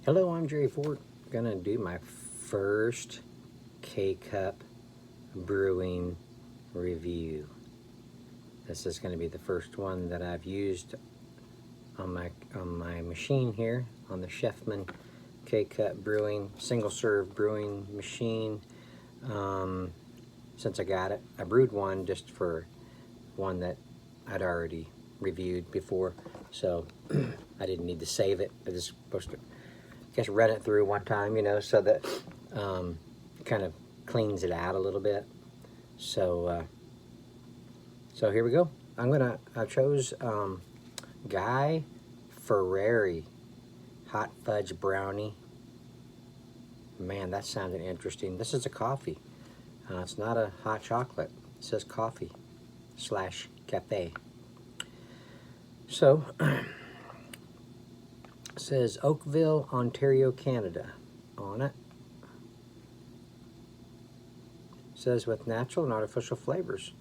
Hello, I'm Jerry Ford. Gonna do my first K-Cup brewing review. This is gonna be the first one that I've used on my machine here, on the Chefman K-Cup brewing, single serve brewing machine. Since I got it, I brewed one just for one that I'd already reviewed before, so I didn't need to save it. I just supposed to just run it through one time, you know, so that kind of cleans it out a little bit. So so here we go. I chose Guy Fieri hot fudge brownie. Man, that sounded interesting. This is a coffee. It's not a hot chocolate. It says coffee / cafe. So it says Oakville, Ontario, Canada on it. It says with natural and artificial flavors.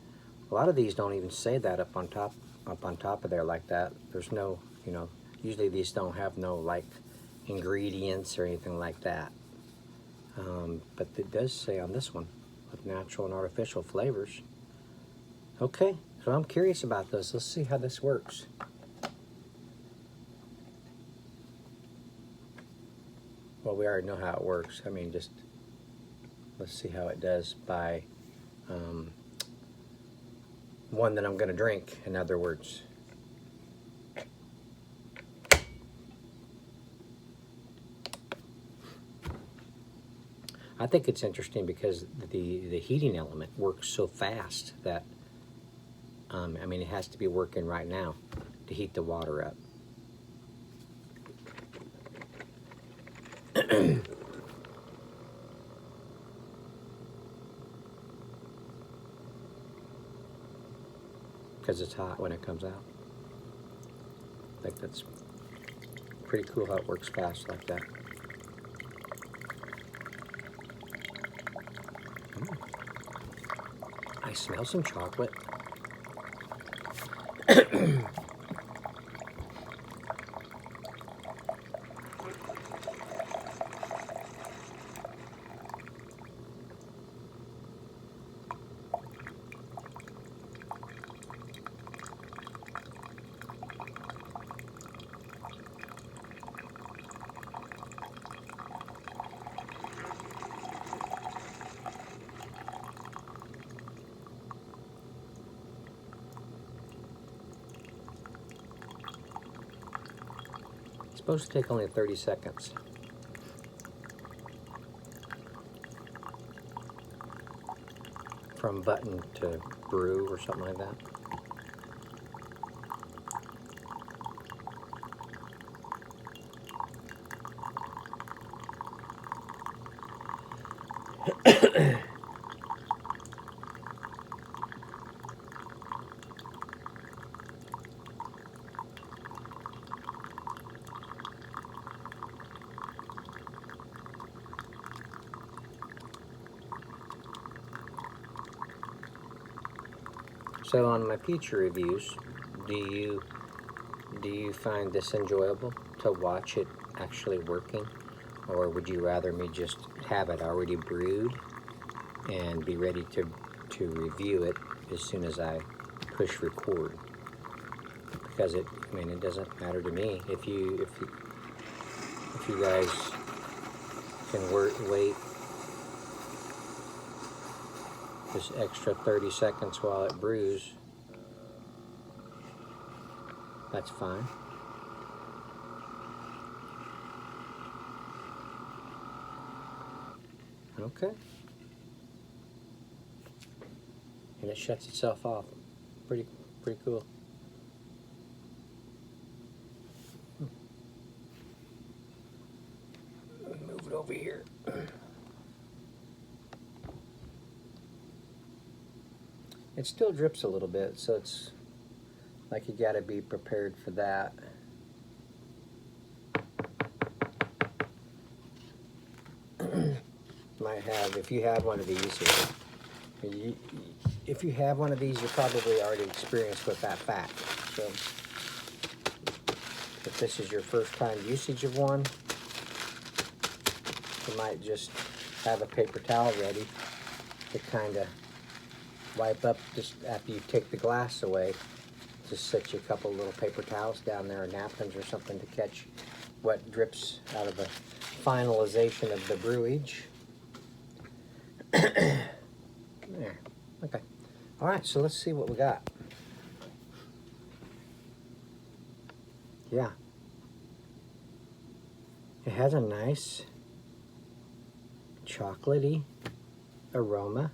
A lot of these don't even say that up on top of there like that. There's no, you know, usually these don't have no like ingredients or anything like that. But it does say on this one with natural and artificial flavors. Okay, so I'm curious about this. Let's see how this works. Well, we already know how it works. I mean, just let's see how it does by one that I'm going to drink, in other words. I think it's interesting because the heating element works so fast that, I mean, it has to be working right now to heat the water up. Because it's hot when it comes out. I think that's pretty cool how it works fast like that. I smell some chocolate. It's supposed to take only 30 seconds. From button to brew or something like that. So on my future reviews, do you find this enjoyable to watch it actually working, or would you rather me just have it already brewed and be ready to review it as soon as I push record? Because I mean, it doesn't matter to me if you guys can wait this extra 30 seconds while it brews. That's fine. Okay. And it shuts itself off. Pretty cool. Move it over here. It still drips a little bit, so it's like you gotta be prepared for that. Might have, if you have one of these, if you have one of these, you're probably already experienced with that fact. So if this is your first time usage of one, you might just have a paper towel ready to kind of wipe up just after you take the glass away. Just set you a couple little paper towels down there, or napkins or something, to catch what drips out of the finalization of the brewage. There. Okay. All right, so let's see what we got. Yeah. It has a nice chocolatey aroma.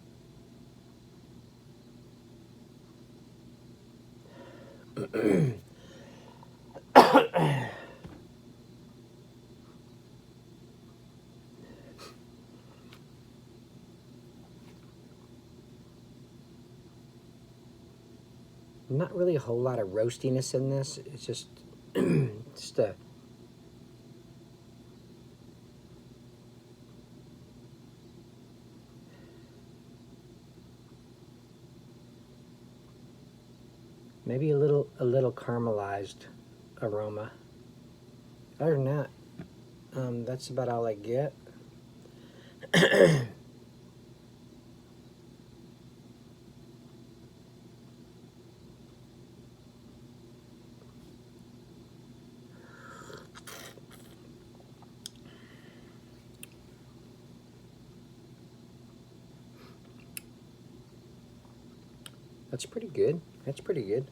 Not really a whole lot of roastiness in this. It's just just a maybe a little caramelized aroma. Other than that, that's about all I get. That's pretty good. That's pretty good.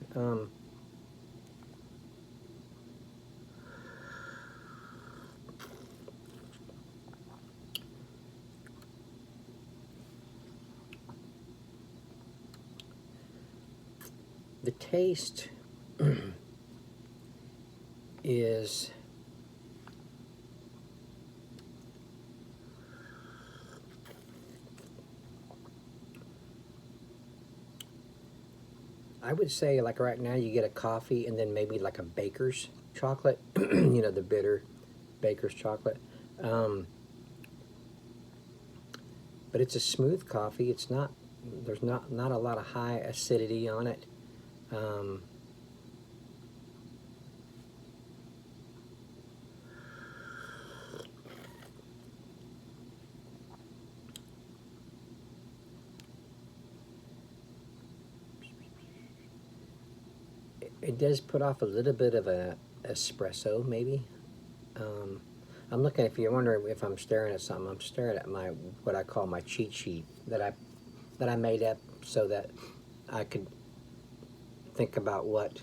The taste is I would say, like right now, you get a coffee and then maybe like a baker's chocolate, you know, the bitter baker's chocolate. But it's a smooth coffee. It's not, there's not a lot of high acidity on it. It does put off a little bit of a espresso, maybe. I'm looking, if you're wondering if I'm staring at something, I'm staring at my, what I call my cheat sheet that I made up so that I could think about what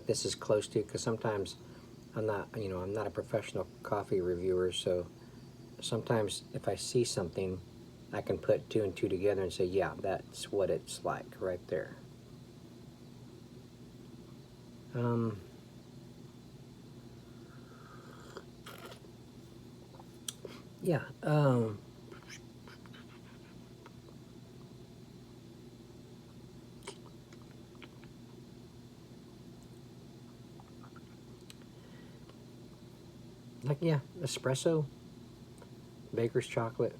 this is close to, because sometimes I'm not, you know, I'm not a professional coffee reviewer, so sometimes if I see something, I can put two and two together and say, yeah, that's what it's like right there. Yeah. Like, yeah, espresso, baker's chocolate,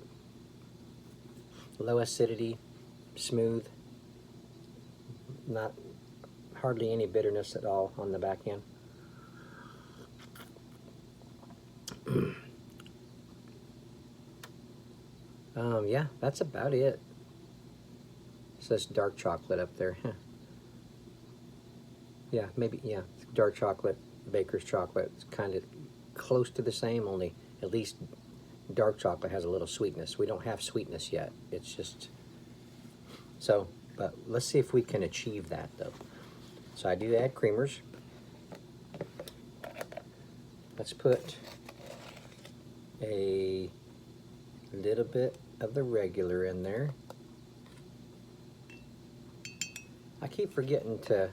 low acidity, smooth, not hardly any bitterness at all on the back end. Yeah, that's about it. It says dark chocolate up there. Yeah, maybe, yeah, dark chocolate, baker's chocolate. It's kind of close to the same, only at least dark chocolate has a little sweetness. We don't have sweetness yet. It's just, so, but let's see if we can achieve that though. So I do add creamers. Let's put a little bit of the regular in there. I keep forgetting to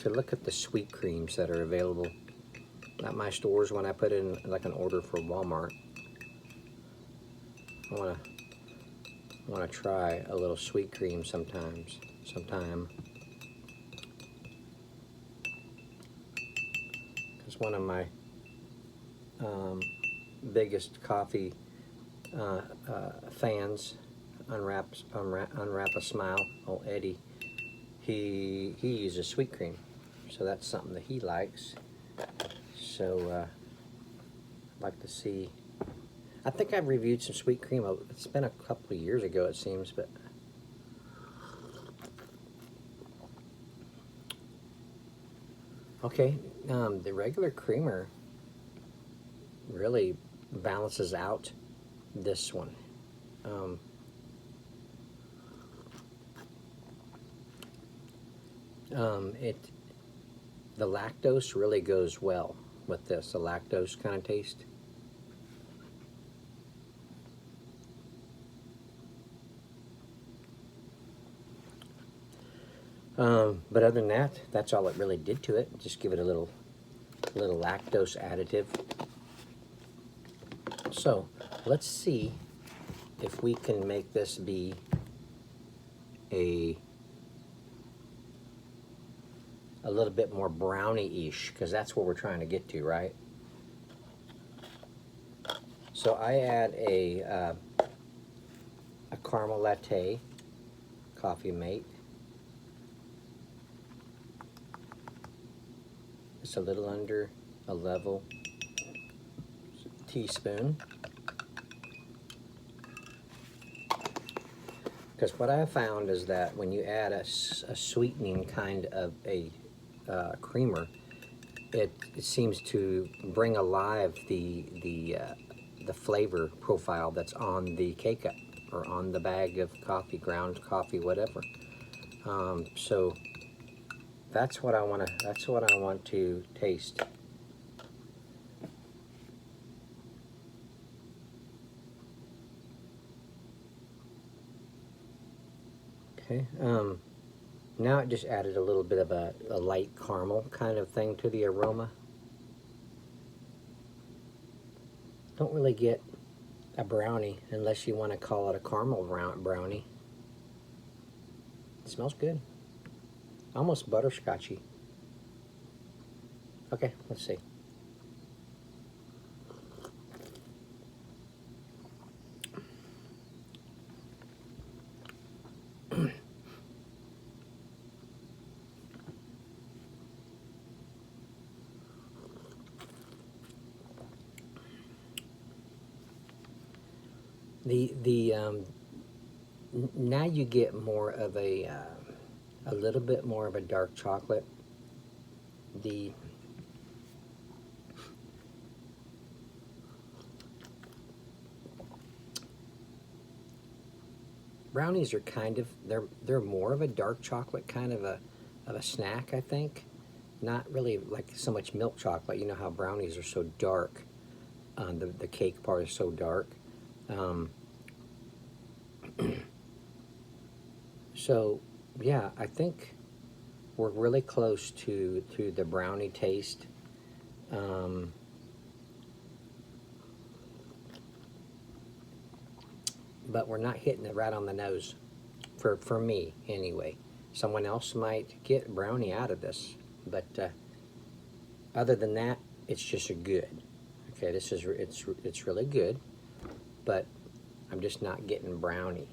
look at the sweet creams that are available at my stores when I put in like an order for Walmart. I wanna try a little sweet cream sometime. Because one of my biggest coffee fans, Unwrap a Smile, old Eddie, he uses sweet cream, so that's something that he likes. So I'd like to see I think I've reviewed some sweet cream. It's been a couple of years ago, it seems, but okay. The regular creamer really balances out this one. The lactose really goes well with this. The lactose kind of taste. But other than that, that's all it really did to it. Just give it a little lactose additive. So let's see if we can make this be a little bit more brownie-ish, because that's what we're trying to get to, right? So I add a caramel latte, coffee mate. It's a little under a level teaspoon. Because what I found is that when you add a sweetening kind of a creamer, it seems to bring alive the flavor profile that's on the K-Cup or on the bag of coffee, ground coffee, whatever. So that's what I want to. That's what I want to taste. Okay. Now it just added a little bit of a light caramel kind of thing to the aroma. Don't really get a brownie unless you want to call it a caramel brownie. It smells good. Almost butterscotchy. Okay, let's see. Now you get more of a little bit more of a dark chocolate. The brownies are kind of they're more of a dark chocolate kind of a snack, I think. Not really like so much milk chocolate. You know how brownies are so dark. The cake part is so dark. So yeah, I think we're really close to the brownie taste. But we're not hitting it right on the nose, for me anyway. Someone else might get brownie out of this, but other than that, it's just a good. Okay, it's really good, but I'm just not getting brownie.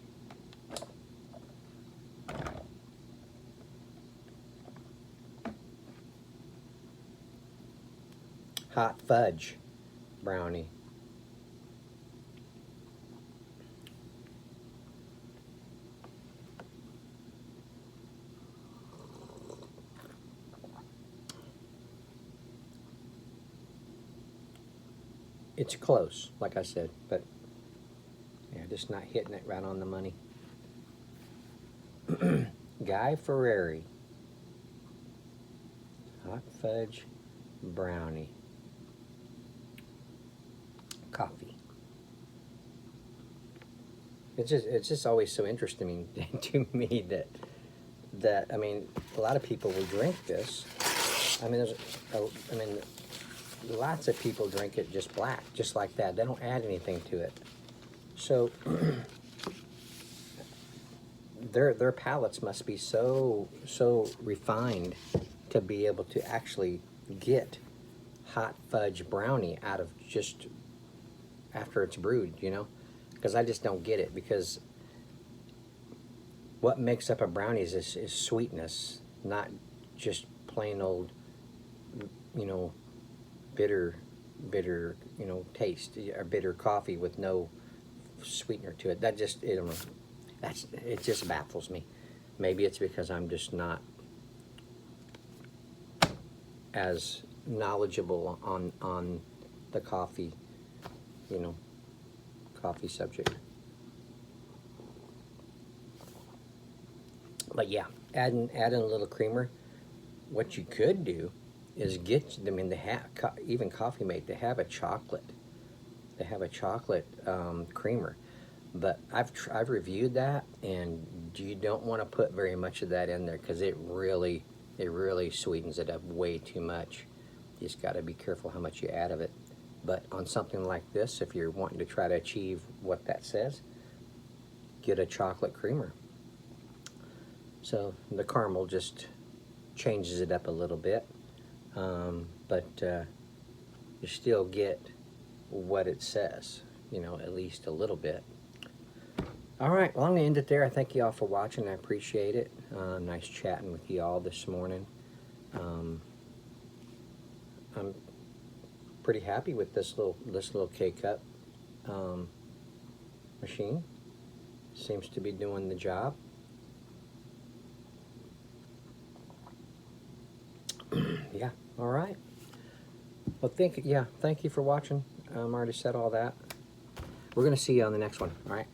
Hot fudge brownie. It's close, like I said, but yeah, just not hitting it right on the money. Guy Fieri. Hot fudge brownie. Coffee. It's just always so interesting to me that I mean, a lot of people will drink this. I mean, lots of people drink it just black, just like that. They don't add anything to it. So their palates must be so refined to be able to actually get hot fudge brownie out of just after it's brewed, you know? Because I just don't get it, because what makes up a brownie is sweetness, not just plain old, you know, bitter you know, taste, or bitter coffee with no sweetener to it. That just, it just baffles me. Maybe it's because I'm just not as knowledgeable on the coffee, you know, coffee subject. But yeah, adding a little creamer. What you could do is get, I mean, they have, even Coffee Mate, they have a chocolate. They have a chocolate creamer. But I've reviewed that, and you don't want to put very much of that in there because it really sweetens it up way too much. You just got to be careful how much you add of it. But on something like this, if you're wanting to try to achieve what that says, get a chocolate creamer. So the caramel just changes it up a little bit, but you still get what it says, you know, at least a little bit. All right, well, I'm going to end it there. I thank you all for watching. I appreciate it. Nice chatting with you all this morning. I'm pretty happy with this little K-Cup machine. Seems to be doing the job. Yeah, all right. Well, thank you for watching. I already said all that. We're going to see you on the next one, all right?